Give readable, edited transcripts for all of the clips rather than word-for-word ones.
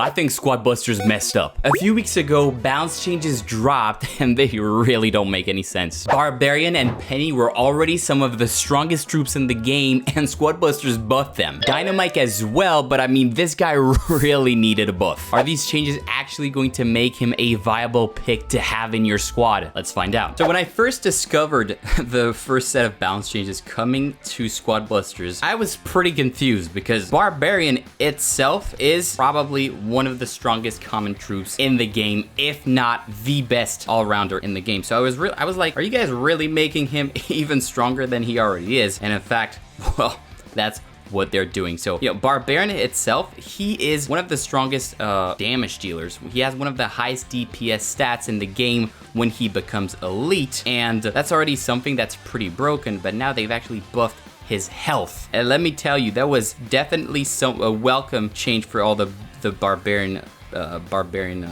I think Squad Busters messed up. A few weeks ago, bounce changes dropped and they really don't make any sense. Barbarian and Penny were already some of the strongest troops in the game and Squad Busters buffed them. Dynamike as well, but I mean, this guy really needed a buff. Are these changes actually going to make him a viable pick to have in your squad? Let's find out. So when I first discovered the first set of bounce changes coming to Squad Busters, I was pretty confused because Barbarian itself is probably one of the strongest common troops in the game, if not the best all-rounder in the game. So I was like, are you guys really making him even stronger than he already is? And in fact, well, that's what they're doing. So, you know, Barbarian itself, he is one of the strongest damage dealers. He has one of the highest DPS stats in the game when he becomes elite, and that's already something that's pretty broken, but now they've actually buffed his health. And let me tell you, that was definitely a welcome change for all the barbarian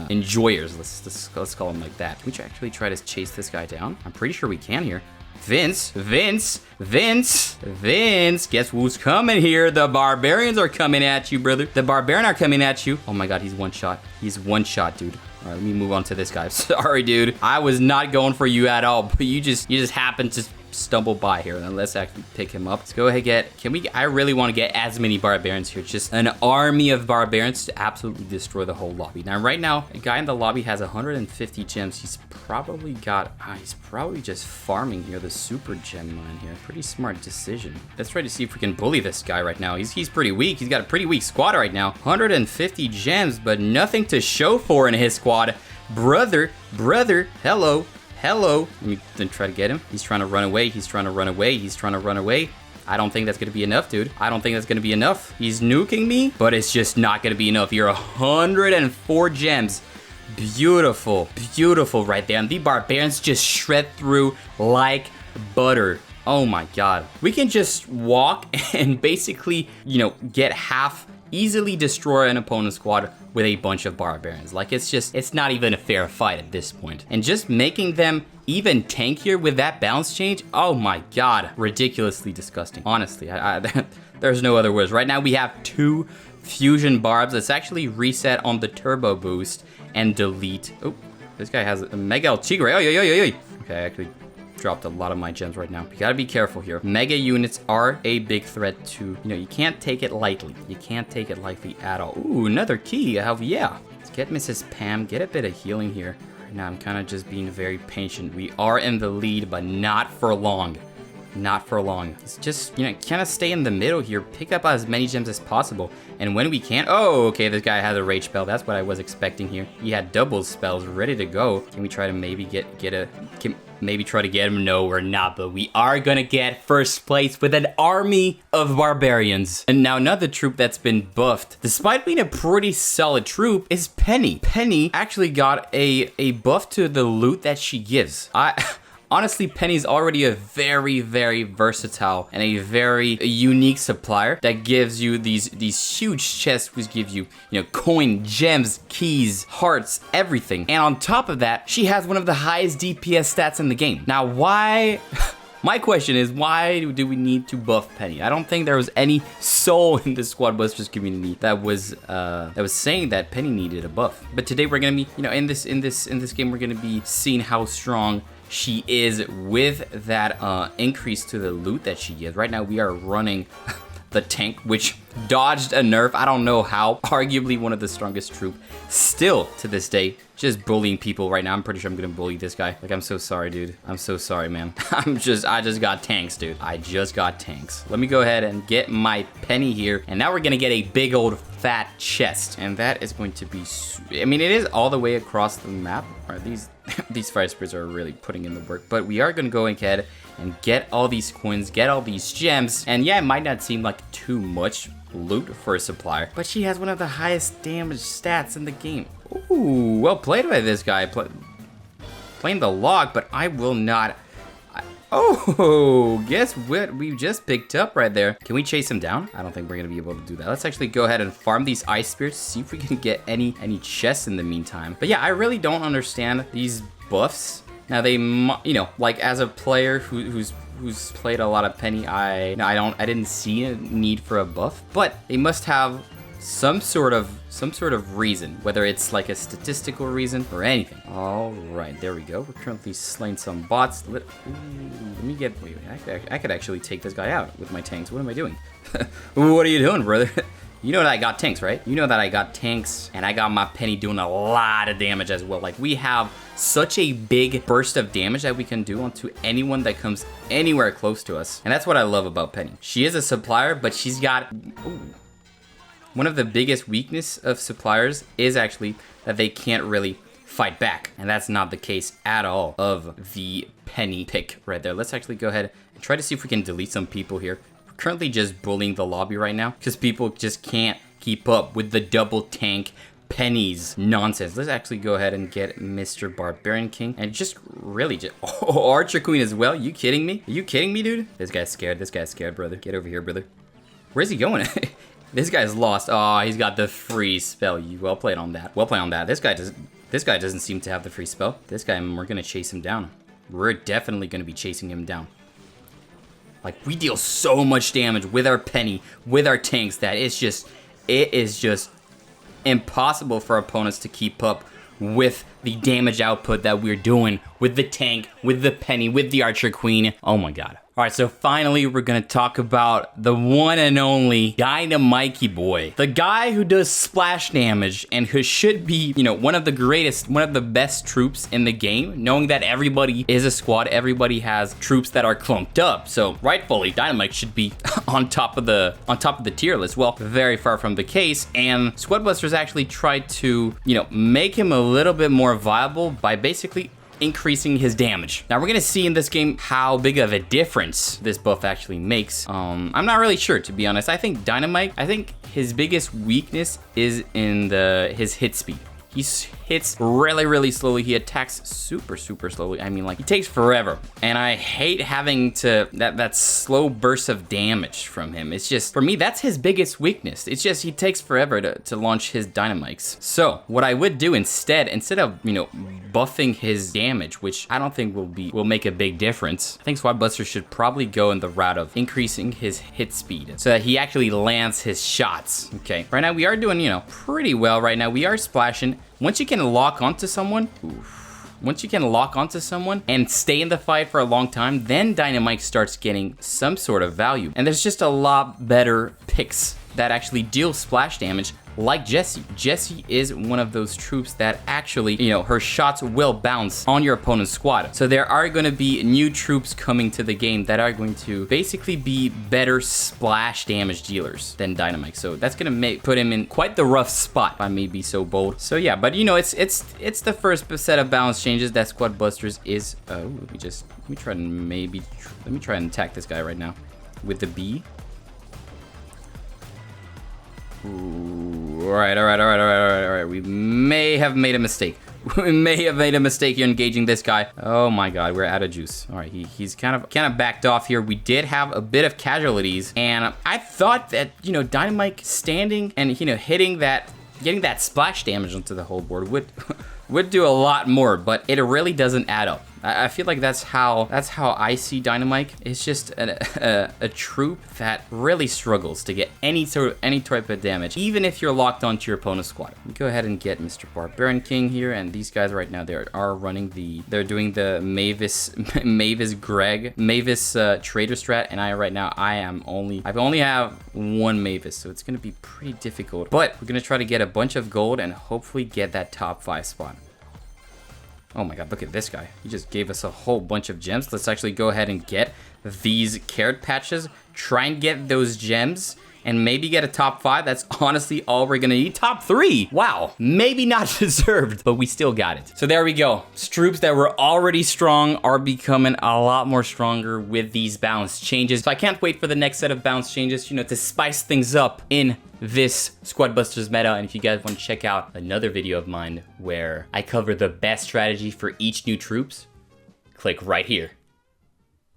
enjoyers. Let's call them like that. Can we actually try to chase this guy down? I'm pretty sure we can here. Vince, guess who's coming here? The barbarians are coming at you, brother. The barbarian are coming at you. Oh my god, he's one shot. He's one shot, dude. All right, let me move on to this guy. Sorry, dude. I was not going for you at all, but you just happened to stumble by here. And let's actually pick him up. Let's go ahead I really want to get as many barbarians here. Just an army of barbarians to absolutely destroy the whole lobby. Now, right now, a guy in the lobby has 150 gems. He's probably just farming here, the super gem mine here. Pretty smart decision. Let's try to see if we can bully this guy right now. He's pretty weak. He's got a pretty weak squad right now. 150 gems, but nothing to show for in his squad. Brother, hello. Let me then try to get him. He's trying to run away. I don't think that's going to be enough, dude. I don't think that's going to be enough. He's nuking me, but it's just not going to be enough. You're 104 gems. Beautiful right there. And the barbarians just shred through like butter. Oh my god. We can just walk and basically, you know, get easily destroy an opponent's squad with a bunch of barbarians. Like, it's not even a fair fight at this point. And just making them even tankier with that bounce change, oh my god, ridiculously disgusting. Honestly, there's no other words. Right now we have 2 fusion barbs. Let's actually reset on the turbo boost and delete. Oh, this guy has a mega El Tigre. Okay, I actually dropped a lot of my gems right now. You gotta be careful here. Mega units are a big threat to, you know, you can't take it lightly. You can't take it lightly at all. Ooh, another key. Yeah. Let's get Mrs. Pam, get a bit of healing here. Right now, I'm kind of just being very patient. We are in the lead, but not for long. Not for long. It's just, you know, kind of stay in the middle here. Pick up as many gems as possible. And when we can, oh, okay, this guy has a rage spell. That's what I was expecting here. He had double spells ready to go. Can we try to maybe maybe try to get him? No, we're not, but we are gonna get first place with an army of barbarians. And now another troop that's been buffed, despite being a pretty solid troop, is Penny. Penny actually got a buff to the loot that she gives. Honestly, Penny's already a very, very versatile and a very unique supplier that gives you these huge chests, which give you, you know, coin, gems, keys, hearts, everything. And on top of that, she has one of the highest DPS stats in the game. Now, why? My question is, why do we need to buff Penny? I don't think there was any soul in the Squad Busters community that was saying that Penny needed a buff. But today we're gonna be, you know, in this game, we're gonna be seeing how strong she is with that increase to the loot that she gives. Right now we are running the tank, which dodged a nerf. I don't know how. Arguably one of the strongest troop still to this day. Just bullying people right now. I'm pretty sure I'm gonna bully this guy. Like, I'm so sorry, dude. I'm so sorry, man. I just got tanks, dude. I just got tanks. Let me go ahead and get my Penny here. And now we're gonna get a big old fat chest. And that is going to be, I mean, it is all the way across the map. Are these fire spirits are really putting in the work. But we are gonna go ahead and get all these coins, get all these gems. And yeah, it might not seem like too much loot for a supplier, but she has one of the highest damage stats in the game. Ooh, well played by this guy. Playing the log, but I will not. Oh, guess what we just picked up right there. Can we chase him down? I don't think we're gonna be able to do that. Let's actually go ahead and farm these ice spirits, see if we can get any chests in the meantime. But yeah, I really don't understand these buffs. Now they, you know, like as a player who's played a lot of Penny, I didn't see a need for a buff, but they must have some sort of reason, whether it's like a statistical reason or anything. All right, there we go. We're currently slaying some bots. Let me get. Wait, I could actually take this guy out with my tanks. What am I doing? What are you doing, brother? You know that I got tanks, right? You know that I got tanks, and I got my Penny doing a lot of damage as well. Like, we have such a big burst of damage that we can do onto anyone that comes anywhere close to us. And that's what I love about Penny. She is a supplier, but she's got... Ooh. One of the biggest weakness of suppliers is actually that they can't really fight back. And that's not the case at all of the Penny pick right there. Let's actually go ahead and try to see if we can delete some people here. Currently just bullying the lobby right now because people just can't keep up with the double tank Pennies nonsense. Let's actually go ahead and get Mr. Barbarian King and just really just Archer Queen as well. You kidding me? Are you kidding me, dude? This guy's scared. This guy's scared, brother. Get over here, brother. Where's he going? This guy's lost. Oh, he's got the free spell. You well played on that. Well played on that. This guy doesn't seem to have the free spell. This guy, we're gonna chase him down. We're definitely gonna be chasing him down. Like, we deal so much damage with our Penny, with our tanks, that it is just impossible for opponents to keep up with the damage output that we're doing with the tank, with the Penny, with the Archer Queen. Oh my god. All right, so finally we're gonna talk about the one and only Dynamike boy. The guy who does splash damage and who should be, you know, one of the greatest, one of the best troops in the game, knowing that everybody is a squad, everybody has troops that are clumped up. So rightfully, Dynamike should be on top of the tier list. Well, very far from the case, and Squadbusters actually tried to, you know, make him a little bit more viable by basically increasing his damage. Now we're gonna see in this game how big of a difference this buff actually makes. I'm not really sure, to be honest. I think Dynamite, his biggest weakness is in his hit speed. He hits really slowly. He attacks super slowly. I mean, like, he takes forever. And I hate having to, that slow burst of damage from him. It's just, for me, that's his biggest weakness. It's just, he takes forever to launch his Dynamikes. So what I would do instead of, you know, buffing his damage, which I don't think will make a big difference, I think Squadbuster should probably go in the route of increasing his hit speed so that he actually lands his shots. Okay, right now we are doing, you know, pretty well right now. We are splashing. Once you can lock onto someone, and stay in the fight for a long time, then Dynamite starts getting some sort of value. And there's just a lot better picks that actually deal splash damage, like Jessie. Jessie is one of those troops that actually, you know, her shots will bounce on your opponent's squad. So there are going to be new troops coming to the game that are going to basically be better splash damage dealers than Dynamite. So that's going to put him in quite the rough spot, if I may be so bold. So yeah, but you know, it's the first set of balance changes that Squadbusters is. Let me try and attack this guy right now with the B. Ooh, all right. We may have made a mistake. We may have made a mistake here engaging this guy. Oh my god, we're out of juice. All right, he's kind of backed off here. We did have a bit of casualties, and I thought that, you know, Dynamite standing and, you know, getting that splash damage onto the whole board would do a lot more, but it really doesn't add up. I feel like that's how I see Dynamite. It's just a troop that really struggles to get any type of damage, even if you're locked onto your opponent's squad. Go ahead and get Mr. Barbarian King here, and these guys right now, they're doing the Mavis trader strat, and I only have one Mavis, so it's gonna be pretty difficult. But we're gonna try to get a bunch of gold and hopefully get that top 5 spot. Oh my god, look at this guy. He just gave us a whole bunch of gems. Let's actually go ahead and get these carrot patches. Try and get those gems and maybe get a top 5. That's honestly all we're gonna need. Top 3! Wow, maybe not deserved, but we still got it. So there we go. Troops that were already strong are becoming a lot more stronger with these balance changes. So I can't wait for the next set of balance changes, you know, to spice things up in this Squadbusters meta. And if you guys want to check out another video of mine where I cover the best strategy for each new troops, click right here.